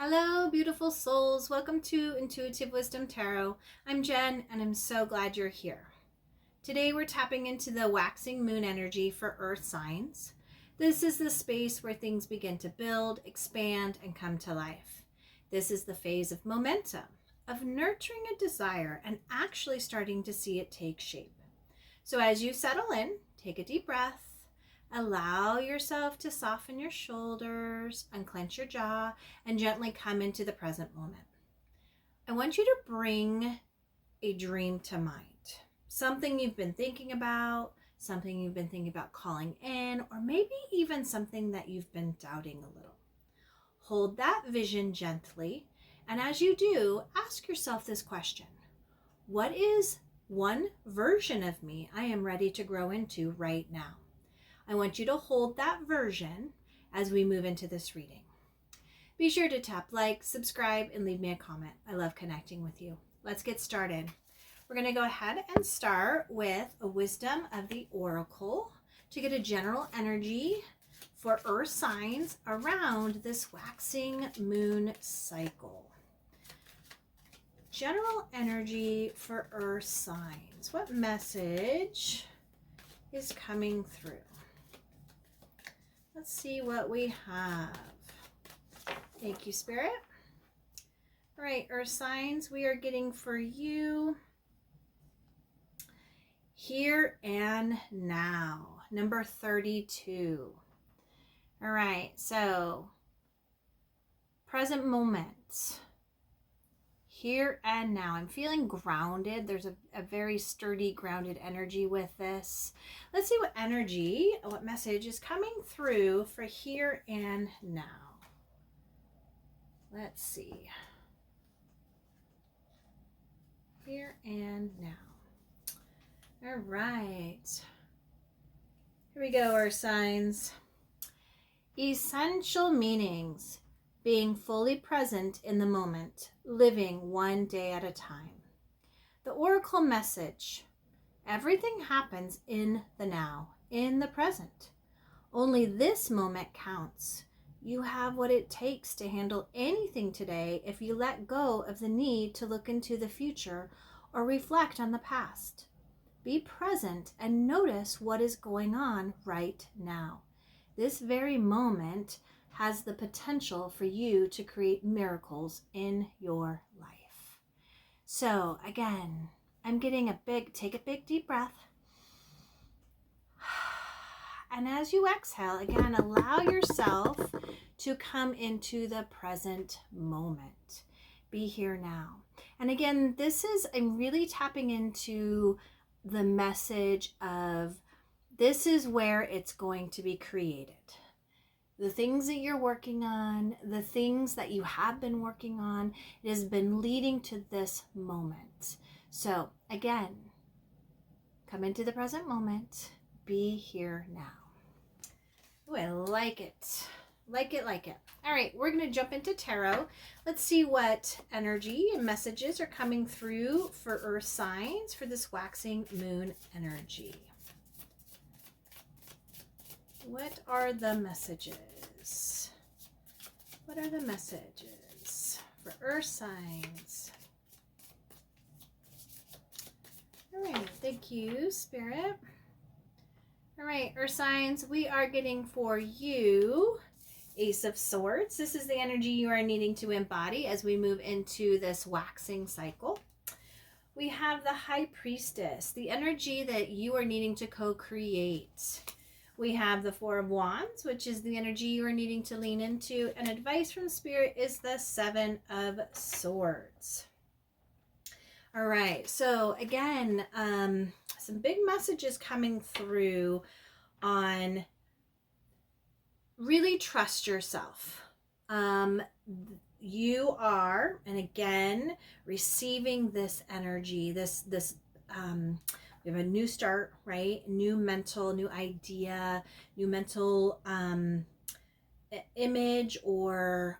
Hello, beautiful souls. Welcome to Intuitive Wisdom Tarot. I'm Jen, and I'm so glad you're here. Today, we're tapping into the waxing moon energy for earth signs. This is the space where things begin to build, expand, and come to life. This is the phase of momentum, of nurturing a desire and actually starting to see it take shape. So as you settle in, take a deep breath. Allow yourself to soften your shoulders, unclench your jaw, and gently come into the present moment. I want you to bring a dream to mind. Something you've been thinking about, something you've been thinking about calling in, or maybe even something that you've been doubting a little. Hold that vision gently, and as you do, ask yourself this question. What is one version of me I am ready to grow into right now? I want you to hold that version as we move into this reading. Be sure to tap like, subscribe, and leave me a comment. I love connecting with you. Let's get started. We're going to go ahead and start with a wisdom of the oracle to get a general energy for earth signs around this waxing moon cycle. General energy for earth signs. What message is coming through? Let's see what we have. Thank you, Spirit. All right, earth signs, we are getting for you here and now. Number 32. All right, so present moment. Here and now. I'm feeling grounded. There's a very sturdy, grounded energy with this. Let's see what message is coming through for here and now. Let's see. Here and now. All right. Here we go, our signs. Essential meanings. Being fully present in the moment, living one day at a time. The oracle message. Everything happens in the now, in the present. Only this moment counts. You have what it takes to handle anything today if you let go of the need to look into the future or reflect on the past. Be present and notice what is going on right now. This very moment has the potential for you to create miracles in your life. So again, I'm getting take a big deep breath. And as you exhale, again, allow yourself to come into the present moment. Be here now. And again, I'm really tapping into the message of this is where it's going to be created. The things that you're working on, the things that you have been working on, it has been leading to this moment. So again, come into the present moment, be here now. Oh, I like it. Like it. All right, we're going to jump into tarot. Let's see what energy and messages are coming through for earth signs for this waxing moon energy. What are the messages? What are the messages for earth signs? All right, thank you, Spirit. All right, earth signs, we are getting for you Ace of Swords. This is the energy you are needing to embody as we move into this waxing cycle. We have the High Priestess, the energy that you are needing to co-create. We have the Four of Wands, which is the energy you are needing to lean into. And advice from Spirit is the Seven of Swords. All right. So again, some big messages coming through on really trust yourself. You are, and again, receiving this energy, we have a new start, right? New idea, new mental image or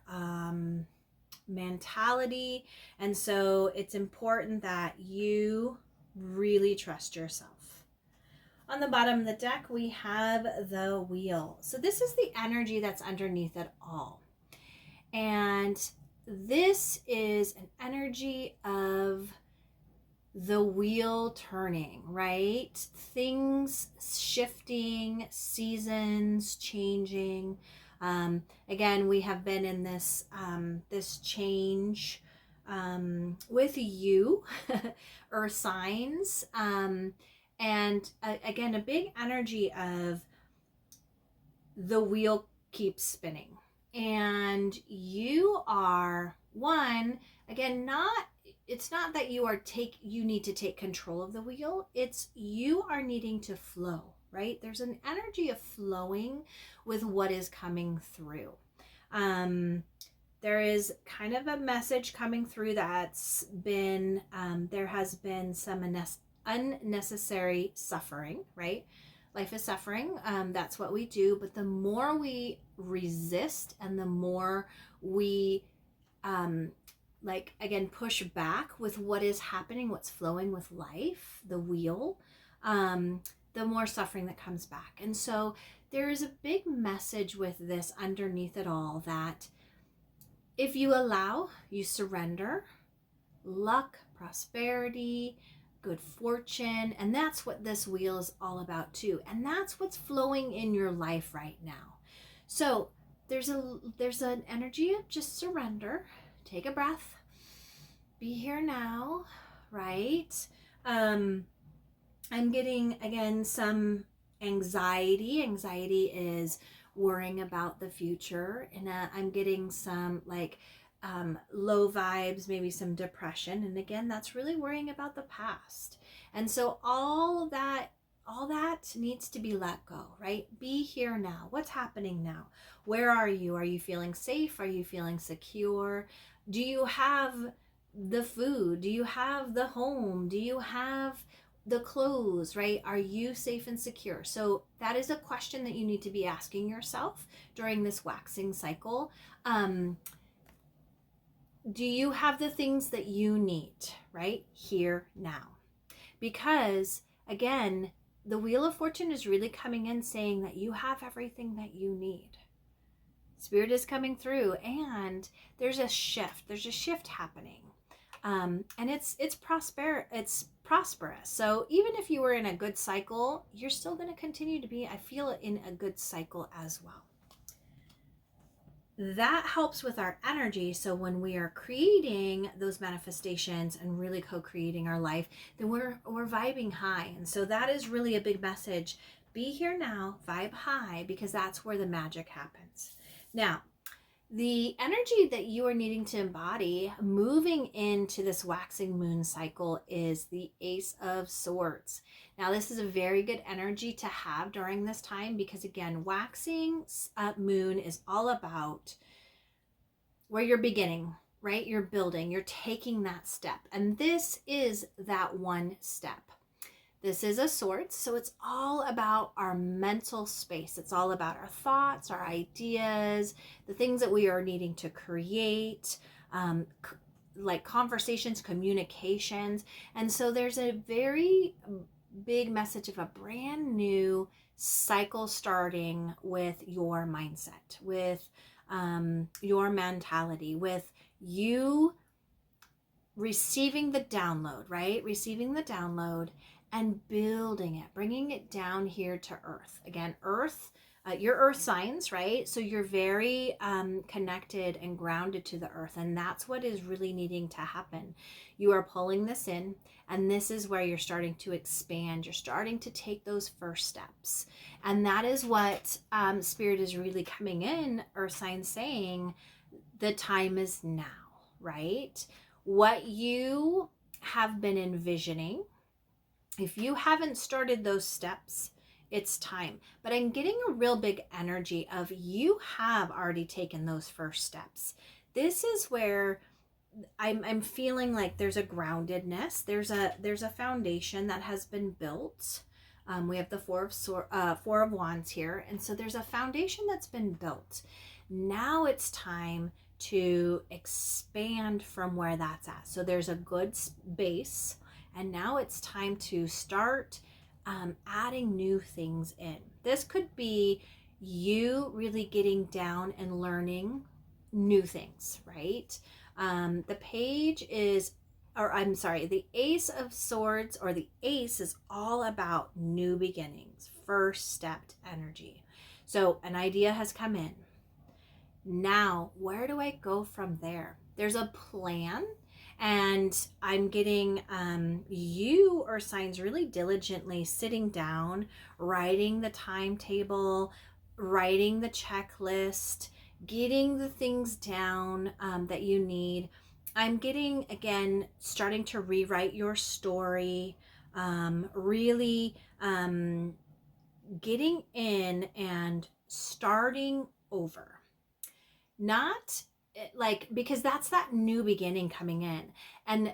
mentality. And so it's important that you really trust yourself. On the bottom of the deck, we have the Wheel. So this is the energy that's underneath it all. And this is an energy of the wheel turning, right? Things shifting, seasons changing. Again, we have been in this this change with you, earth signs, and again, a big energy of the wheel keeps spinning, and you are one. Again, not it's not that you need to take control of the wheel. It's you are needing to flow, right? There's an energy of flowing with what is coming through. There is kind of a message coming through that's been there has been some unnecessary suffering, right? Life is suffering. That's what we do. But the more we resist and the more we again push back with what is happening, what's flowing with life, the wheel, the more suffering that comes back. And so there is a big message with this underneath it all, that if you allow, you surrender, luck, prosperity, good fortune, and that's what this wheel is all about too. And that's what's flowing in your life right now. So there's an energy of just surrender. Take a breath. Be here now, right? I'm getting, again, some anxiety. Anxiety is worrying about the future. And I'm getting some low vibes, maybe some depression. And again, that's really worrying about the past. And so all that needs to be let go, right? Be here now. What's happening now? Where are you? Are you feeling safe? Are you feeling secure? Do you have the food? Do you have the home? Do you have the clothes, right? Are you safe and secure? So that is a question that you need to be asking yourself during this waxing cycle. Do you have the things that you need, right? Here now. Because again, the Wheel of Fortune is really coming in saying that you have everything that you need. Spirit is coming through, and there's a shift happening. And it's prosperous. So even if you were in a good cycle, you're still going to continue to be, I feel, in a good cycle as well. That helps with our energy. So when we are creating those manifestations and really co-creating our life, then we're vibing high. And so that is really a big message. Be here now, vibe high, because that's where the magic happens. Now, the energy that you are needing to embody moving into this waxing moon cycle is the Ace of Swords. Now, this is a very good energy to have during this time because, again, waxing moon is all about where you're beginning, right? You're building, you're taking that step. And this is that one step. This is a Swords, so it's all about our mental space. It's all about our thoughts, our ideas, the things that we are needing to create, like conversations, communications. And so there's a very big message of a brand new cycle starting with your mindset, with your mentality, with you receiving the download, right? Receiving the download and building it, bringing it down here to earth. Again, earth, your earth signs, right? So you're very connected and grounded to the earth. And that's what is really needing to happen. You are pulling this in, and this is where you're starting to expand. You're starting to take those first steps. And that is what Spirit is really coming in, earth signs, saying the time is now, right? What you have been envisioning, if you haven't started those steps, it's time. But I'm getting a real big energy of you have already taken those first steps. This is where I'm feeling like there's a groundedness. There's a foundation that has been built. We have the Four of Wands here. And so there's a foundation that's been built. Now it's time to expand from where that's at. So there's a good base. And now it's time to start adding new things in. This could be you really getting down and learning new things, right? The page is, or I'm sorry, the Ace of Swords or the Ace is all about new beginnings, first stepped energy. So an idea has come in. Now, where do I go from there? There's a plan, and I'm getting you or signs really diligently sitting down, writing the timetable, writing the checklist, getting the things down that you need. I'm getting, again, starting to rewrite your story, really getting in and starting over. Not like, because that's that new beginning coming in. And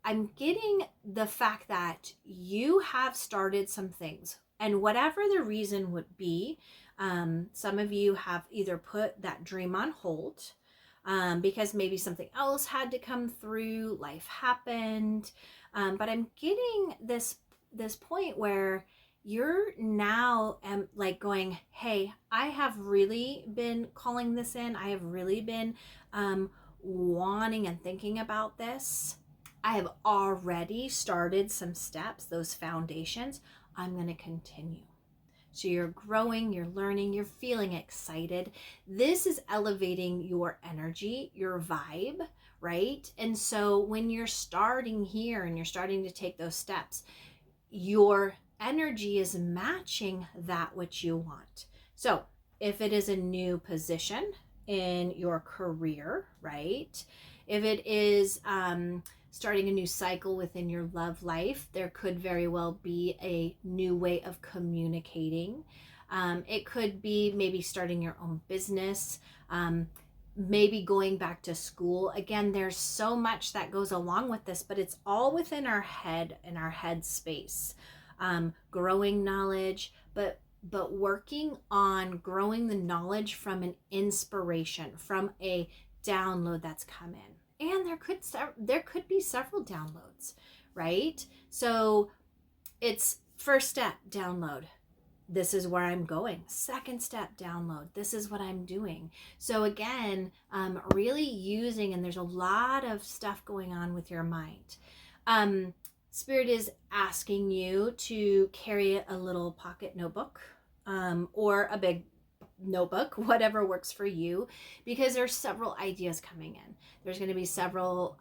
I'm getting the fact that you have started some things, and whatever the reason would be, some of you have either put that dream on hold because maybe something else had to come through, life happened. But I'm getting this point where you're now like going, hey, I have really been calling this in. I have really been wanting and thinking about this. I have already started some steps, those foundations. I'm going to continue. So you're growing, you're learning, you're feeling excited. This is elevating your energy, your vibe, right? And so when you're starting here and you're starting to take those steps, your energy is matching that which you want. So if it is a new position in your career, right? If it is starting a new cycle within your love life, there could very well be a new way of communicating. It could be maybe starting your own business, maybe going back to school. Again, there's so much that goes along with this, but it's all within our head and our head space. Growing knowledge, but working on growing the knowledge from an inspiration, from a download that's come in. And there could be several downloads, right? So it's first step, download. This is where I'm going. Second step, download. This is what I'm doing. So again, really using, and there's a lot of stuff going on with your mind. Spirit is asking you to carry a little pocket notebook or a big notebook, whatever works for you, because there's several ideas coming in. There's going to be several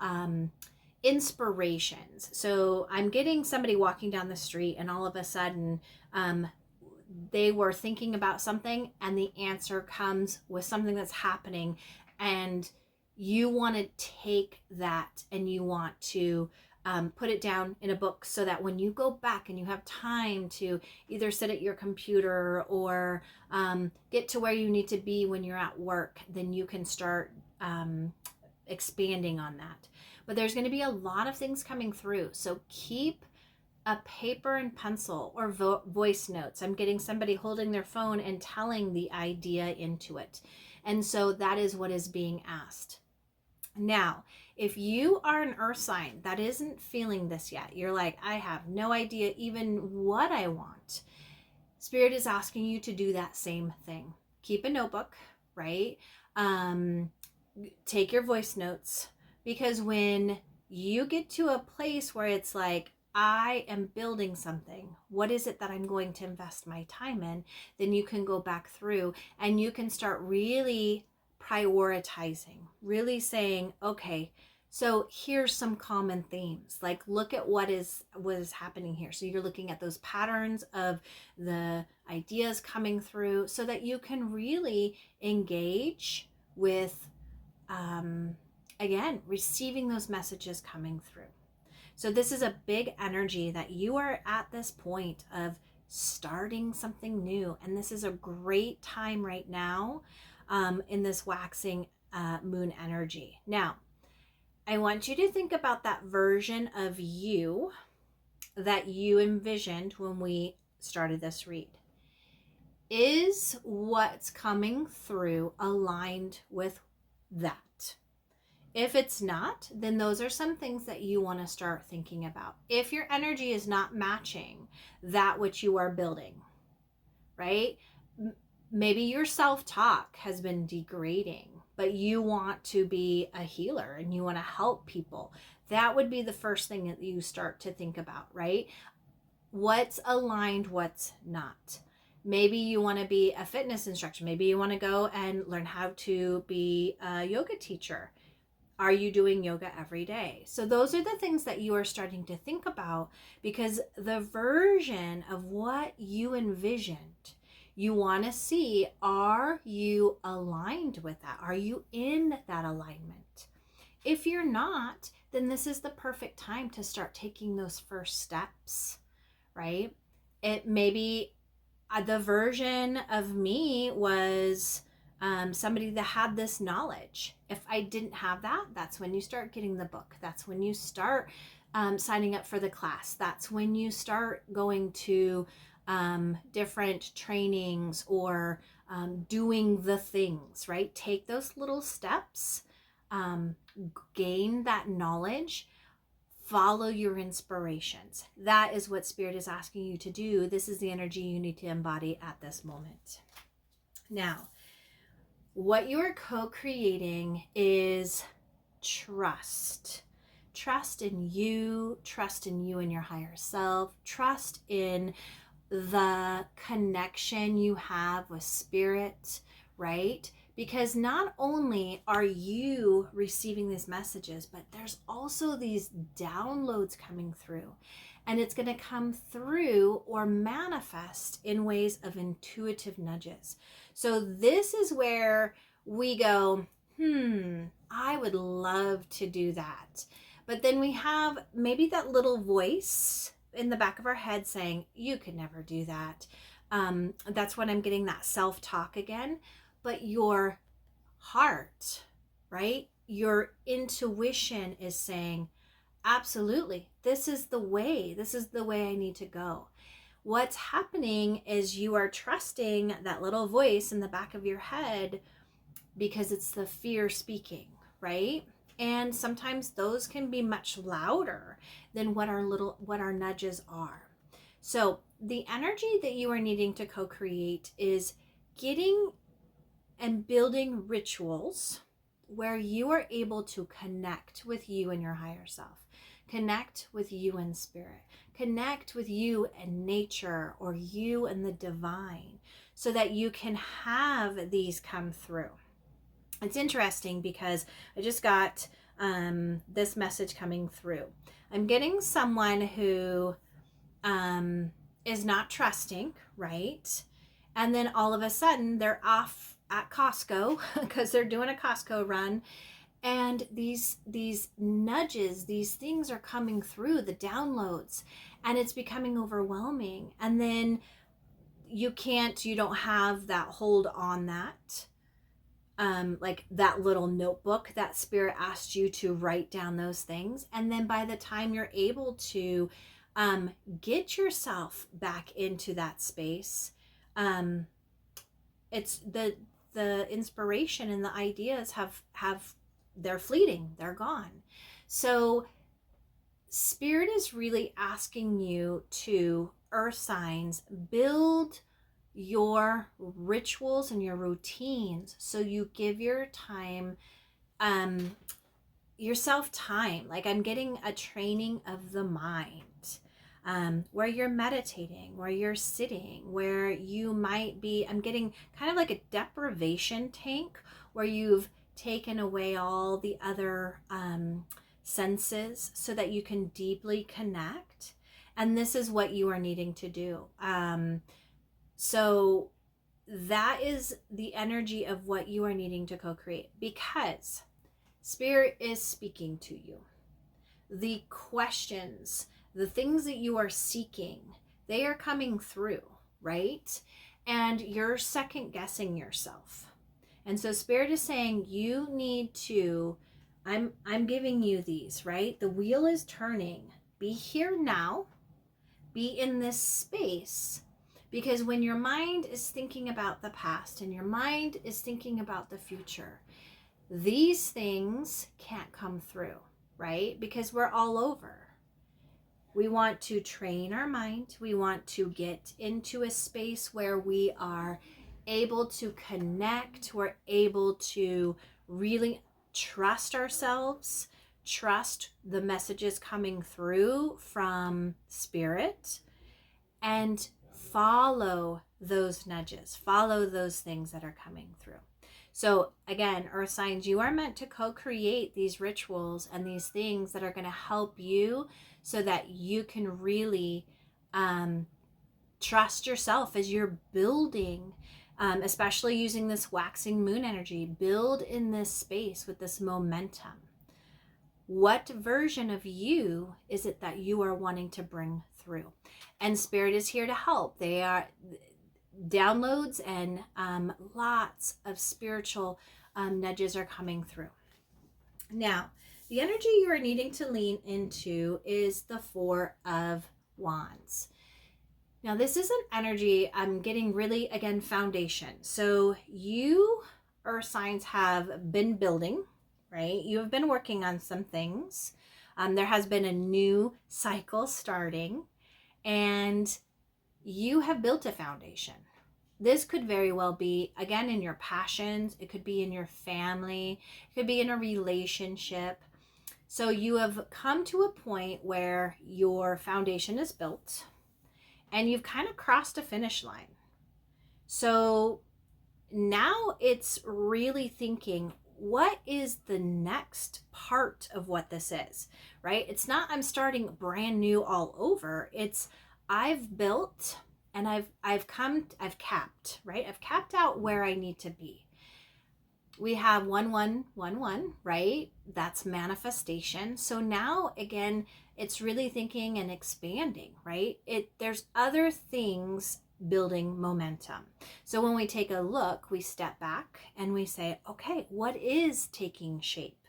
inspirations. So I'm getting somebody walking down the street, and all of a sudden they were thinking about something, and the answer comes with something that's happening, and you want to take that and you want to put it down in a book, so that when you go back and you have time to either sit at your computer or get to where you need to be when you're at work, then you can start expanding on that. But there's going to be a lot of things coming through. So keep a paper and pencil or voice notes. I'm getting somebody holding their phone and telling the idea into it. And so that is what is being asked. Now, if you are an earth sign that isn't feeling this yet, you're like, I have no idea even what I want. Spirit is asking you to do that same thing. Keep a notebook, right? Take your voice notes, because when you get to a place where it's like, I am building something, what is it that I'm going to invest my time in? Then you can go back through and you can start really prioritizing, really saying, okay, so here's some common themes. Like, look at what is happening here. So you're looking at those patterns of the ideas coming through, so that you can really engage with, again, receiving those messages coming through. So this is a big energy that you are at this point of starting something new. And this is a great time right now in this waxing moon energy. Now, I want you to think about that version of you that you envisioned when we started this read. Is what's coming through aligned with that? If it's not, then those are some things that you want to start thinking about. If your energy is not matching that which you are building, right? Maybe your self-talk has been degrading, but you want to be a healer and you want to help people, that would be the first thing that you start to think about, right? What's aligned, what's not. Maybe you want to be a fitness instructor. Maybe you want to go and learn how to be a yoga teacher. Are you doing yoga every day? So those are the things that you are starting to think about, because the version of what you envisioned, you want to see, are you aligned with that? Are you in that alignment? If you're not, then this is the perfect time to start taking those first steps, right? It maybe the version of me was somebody that had this knowledge. If I didn't have that, that's when you start getting the book. That's when you start signing up for the class. That's when you start going to different trainings or doing the things, right? Take those little steps, gain that knowledge, follow your inspirations. That is what Spirit is asking you to do. This is the energy you need to embody at this moment. Now, what you are co-creating is trust. Trust in you and your higher self, trust in the connection you have with Spirit, right? Because not only are you receiving these messages, but there's also these downloads coming through. And it's going to come through or manifest in ways of intuitive nudges. So this is where we go, I would love to do that. But then we have maybe that little voice in the back of our head saying, you could never do that. That's when I'm getting that self-talk again. But your heart, right? Your intuition is saying, absolutely, this is the way I need to go. What's happening is you are trusting that little voice in the back of your head because it's the fear speaking, right? And sometimes those can be much louder than what our nudges are. So the energy that you are needing to co-create is getting and building rituals where you are able to connect with you and your higher self, connect with you and Spirit, connect with you and nature, or you and the divine, so that you can have these come through. It's interesting because I just got this message coming through. I'm getting someone who is not trusting, right? And then all of a sudden they're off at Costco because they're doing a Costco run, and these nudges, these things are coming through, the downloads, and it's becoming overwhelming. And then you don't have that hold on that, like that little notebook that Spirit asked you to write down those things. And then by the time you're able to get yourself back into that space, it's the inspiration and the ideas they're fleeting, they're gone. So Spirit is really asking you to, earth signs, build your rituals and your routines so you give your time, yourself time. Like, I'm getting a training of the mind, where you're meditating, where you're sitting, where you might be, I'm getting kind of like a deprivation tank where you've taken away all the other senses so that you can deeply connect. And this is what you are needing to do. So that is the energy of what you are needing to co-create, because Spirit is speaking to you. The questions, the things that you are seeking, they are coming through, right? And you're second guessing yourself. And so Spirit is saying you need to, I'm giving you these, right? The wheel is turning. Be here now. Be in this space. Because when your mind is thinking about the past and your mind is thinking about the future, these things can't come through, right? Because we're all over. We want to train our mind. We want to get into a space where we are able to connect, we're able to really trust ourselves, trust the messages coming through from spirit, and follow those nudges, follow those things that are coming through. So again, earth signs, you are meant to co-create these rituals and these things that are going to help you so that you can really trust yourself as you're building, especially using this waxing moon energy. Build in this space with this momentum. What version of you is it that you are wanting to bring through? And spirit is here to help. They are downloads, and lots of spiritual nudges are coming through. Now, the energy you are needing to lean into is the Four of Wands. Now, this is an energy I'm getting really, again, foundation. So you, earth signs, have been building, right? You have been working on some things. There has been a new cycle starting, and you have built a foundation. This could very well be, again, in your passions. It could be in your family. It could be in a relationship. So you have come to a point where your foundation is built and you've kind of crossed a finish line. So now it's really thinking, what is the next part of what this is, right? It's not I'm starting brand new all over. It's I've built and I've capped, right? I've capped out where I need to be. We have 1111, right? That's manifestation. So now again, it's really thinking and expanding, right? There's other things building momentum. So when we take a look, we step back and we say, okay, what is taking shape?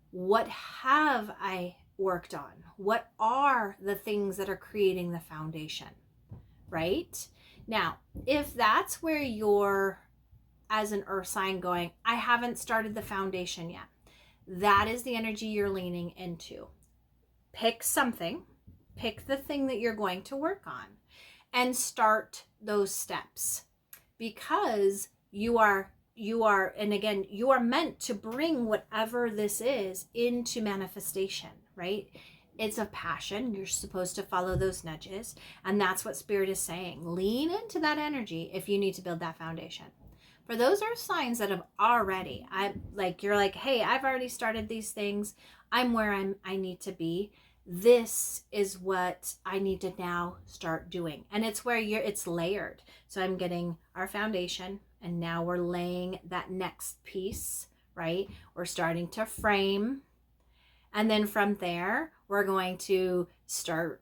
What have I worked on? What are the things that are creating the foundation, right? Now, if that's where you're, as an earth sign, going, I haven't started the foundation yet, that is the energy you're leaning into. Pick something, pick the thing that you're going to work on, and start those steps, because you are, and again, you are meant to bring whatever this is into manifestation, right? It's a passion. You're supposed to follow those nudges. And that's what spirit is saying. Lean into that energy if you need to build that foundation. For those are signs that have already, you're like, hey, I've already started these things. I'm where I need to be. This is what I need to now start doing. And it's where it's layered. So I'm getting our foundation, and now we're laying that next piece, right? We're starting to frame. And then from there, we're going to start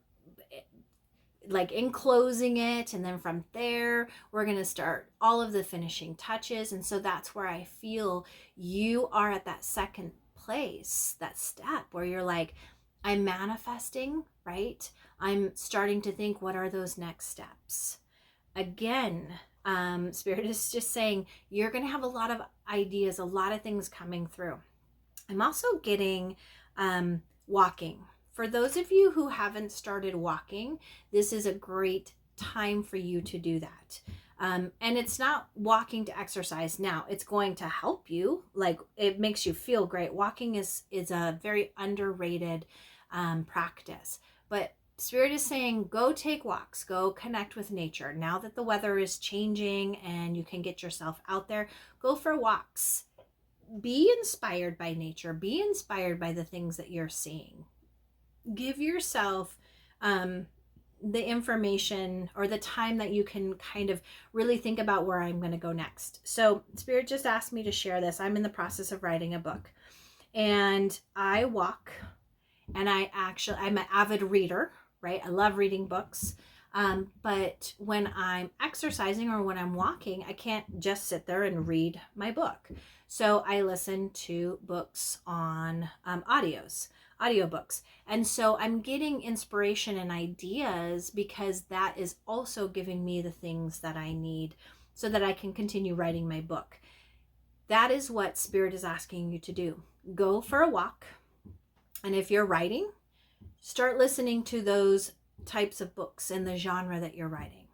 enclosing it. And then from there, we're going to start all of the finishing touches. And so that's where I feel you are at that second place, that step where you're like, I'm manifesting, right? I'm starting to think, what are those next steps? Again, spirit is just saying, you're going to have a lot of ideas, a lot of things coming through. I'm also getting walking. For those of you who haven't started walking, this is a great time for you to do that. And it's not walking to exercise. Now, it's going to help you. It makes you feel great. Walking is a very underrated practice. But spirit is saying, go take walks, go connect with nature. Now that the weather is changing and you can get yourself out there, go for walks. Be inspired by nature. Be inspired by the things that you're seeing. Give yourself the information or the time that you can kind of really think about where I'm going to go next. So spirit just asked me to share this. I'm in the process of writing a book, and I walk, and I'm an avid reader, right? I love reading books. But when I'm exercising or when I'm walking, I can't just sit there and read my book. So I listen to books on audiobooks. And so I'm getting inspiration and ideas, because that is also giving me the things that I need so that I can continue writing my book. That is what spirit is asking you to do. Go for a walk. And if you're writing, start listening to those types of books in the genre that you're writing.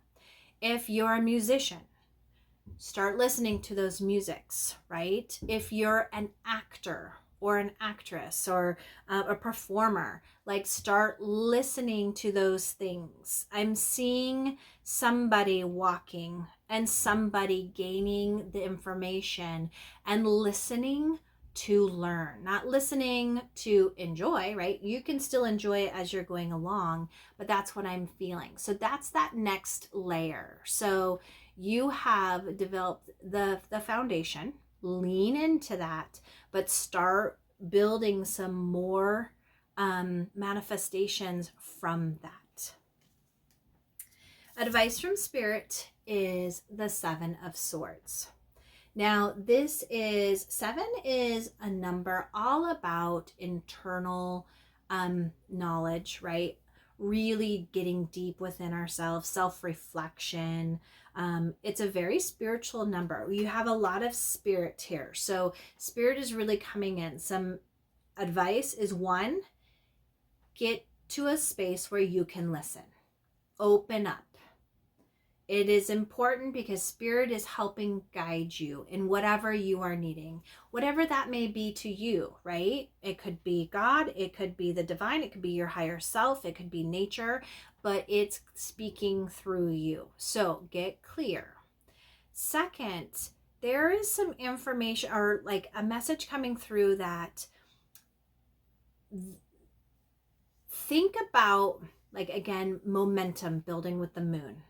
If you're a musician, start listening to those musics, right? If you're an actor or an actress or a performer, like start listening to those things. I'm seeing somebody walking and somebody gaining the information and listening to learn, not listening to enjoy, right? You can still enjoy it as you're going along, but that's what I'm feeling. So that's that next layer. So you have developed the foundation, lean into that, but start building some more manifestations from that. Advice from Spirit is the Seven of Swords. Now, seven is a number all about internal knowledge, right? Really getting deep within ourselves, self-reflection. It's a very spiritual number. You have a lot of spirit here. So spirit is really coming in. Some advice is one, get to a space where you can listen. Open up. It is important because spirit is helping guide you in whatever you are needing, whatever that may be to you, right? It could be God, it could be the divine, it could be your higher self, it could be nature, but it's speaking through you. So get clear. Second, there is some information or like a message coming through that think about, like, again, momentum building with the moon.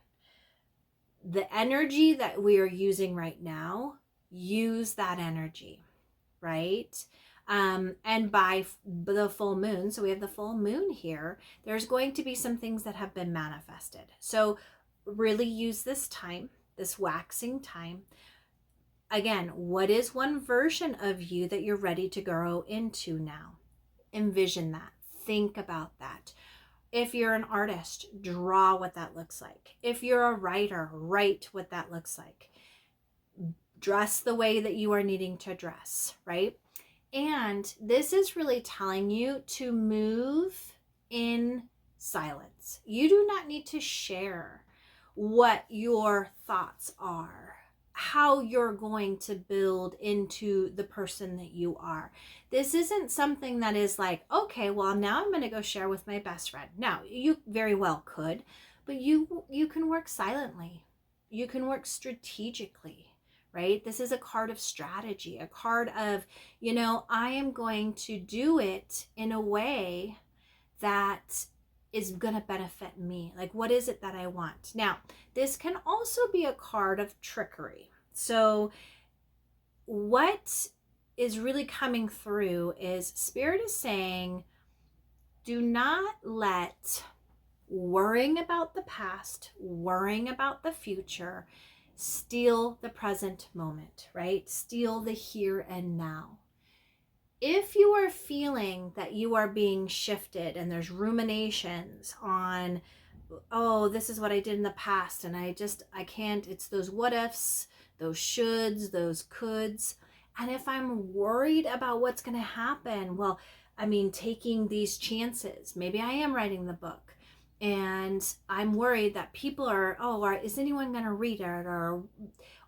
The energy that we are using right now, use that energy, right? And by the full moon, so we have the full moon here, there's going to be some things that have been manifested. So really use this time, this waxing time. Again, what is one version of you that you're ready to grow into now? Envision that. Think about that. If you're an artist, draw what that looks like. If you're a writer, write what that looks like. Dress the way that you are needing to dress, right? And this is really telling you to move in silence. You do not need to share what your thoughts are, how you're going to build into the person that you are. This isn't something that is like, okay, well, now I'm going to go share with my best friend. Now, you very well could, but you can work silently. You can work strategically, right? This is a card of strategy, a card of, I am going to do it in a way that is going to benefit me. Like, what is it that I want? Now, this can also be a card of trickery. So what is really coming through is Spirit is saying, do not let worrying about the past, worrying about the future, steal the present moment, right? Steal the here and now. If you are feeling that you are being shifted and there's ruminations on, oh, this is what I did in the past and I can't, it's those what ifs, those shoulds, those coulds. And if I'm worried about what's going to happen, well, taking these chances, maybe I am writing the book and I'm worried that people are, is anyone going to read it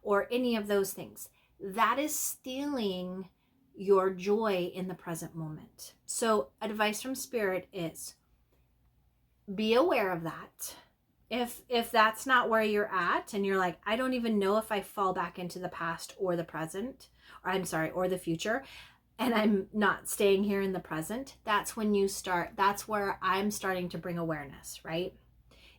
or any of those things. That is stealing your joy in the present moment. So advice from Spirit is be aware of that. If that's not where you're at and you're like, I don't even know if I fall back into the past or the present, or the future, and I'm not staying here in the present, that's when that's where I'm starting to bring awareness, right?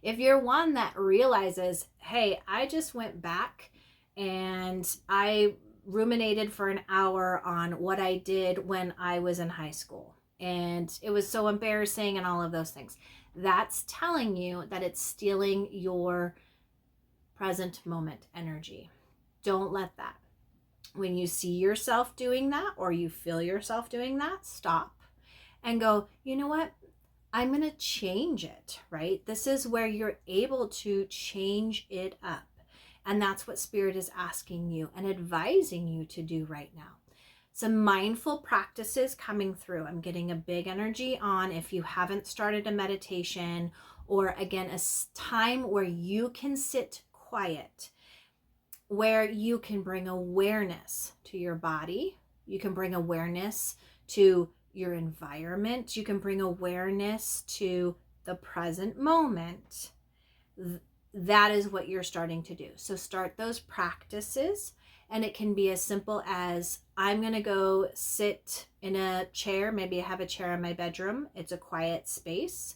If you're one that realizes, hey, I just went back and I ruminated for an hour on what I did when I was in high school and it was so embarrassing and all of those things, that's telling you that it's stealing your present moment energy. Don't let that. When you see yourself doing that or you feel yourself doing that, stop and go, you know what? I'm going to change it, right? This is where you're able to change it up. And that's what Spirit is asking you and advising you to do right now. Some mindful practices coming through. I'm getting a big energy on if you haven't started a meditation or, again, a time where you can sit quiet. where you can bring awareness to your body. You can bring awareness to your environment. You can bring awareness to the present moment. That is what you're starting to do. So start those practices, and it can be as simple as, I'm going to go sit in a chair. Maybe I have a chair in my bedroom. It's a quiet space.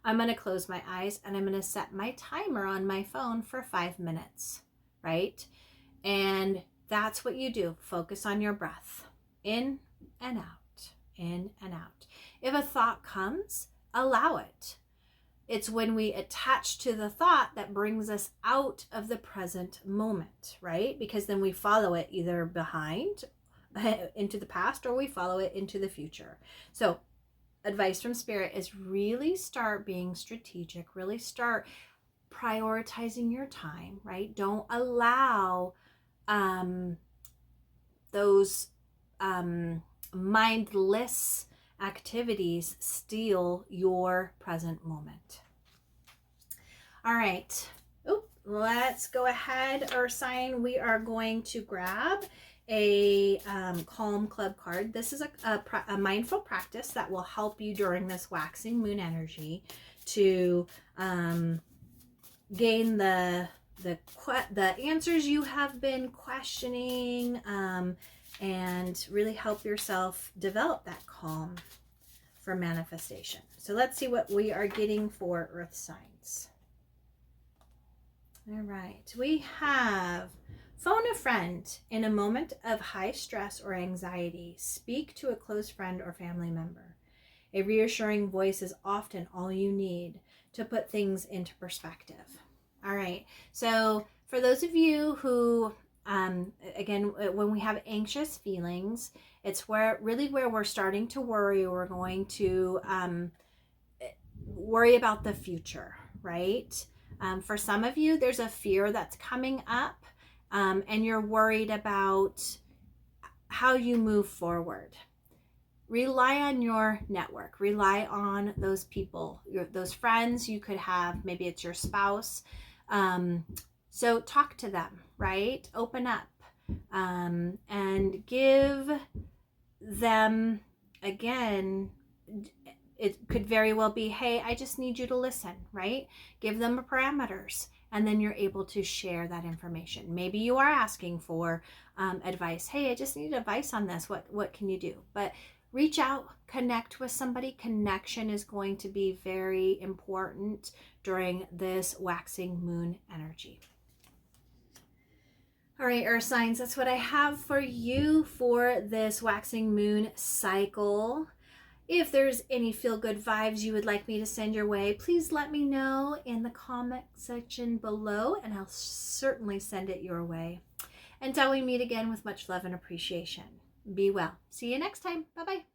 I'm going to close my eyes and I'm going to set my timer on my phone for 5 minutes, right? And that's what you do. Focus on your breath. In and out, in and out. If a thought comes, allow it. It's when we attach to the thought that brings us out of the present moment, right? Because then we follow it either behind into the past, or we follow it into the future. So advice from Spirit is really start being strategic, really start prioritizing your time, right? Don't allow those mindless activities steal your present moment. All right. Let's go ahead, Earth sign. We are going to grab a Calm Club card. This is a mindful practice that will help you during this waxing moon energy to gain the answers you have been questioning, and really help yourself develop that calm for manifestation. So let's see what we are getting for Earth signs. All right, we have phone a friend in a moment of high stress or anxiety. Speak to a close friend or family member. A reassuring voice is often all you need to put things into perspective. All right, so for those of you who, again, when we have anxious feelings, it's where we're starting to worry. We're going to worry about the future, right? For some of you, there's a fear that's coming up, and you're worried about how you move forward. Rely on your network. Rely on those people, those friends you could have. Maybe it's your spouse. So talk to them, right? Open up, and give them, again, it could very well be, hey, I just need you to listen, right? Give them parameters, and then you're able to share that information. Maybe you are asking for advice. Hey, I just need advice on this. What can you do? But reach out, connect with somebody. Connection is going to be very important during this waxing moon energy. All right, Earth signs, that's what I have for you for this waxing moon cycle. If there's any feel-good vibes you would like me to send your way, please let me know in the comment section below, and I'll certainly send it your way. Until we meet again, with much love and appreciation, be well. See you next time. Bye-bye.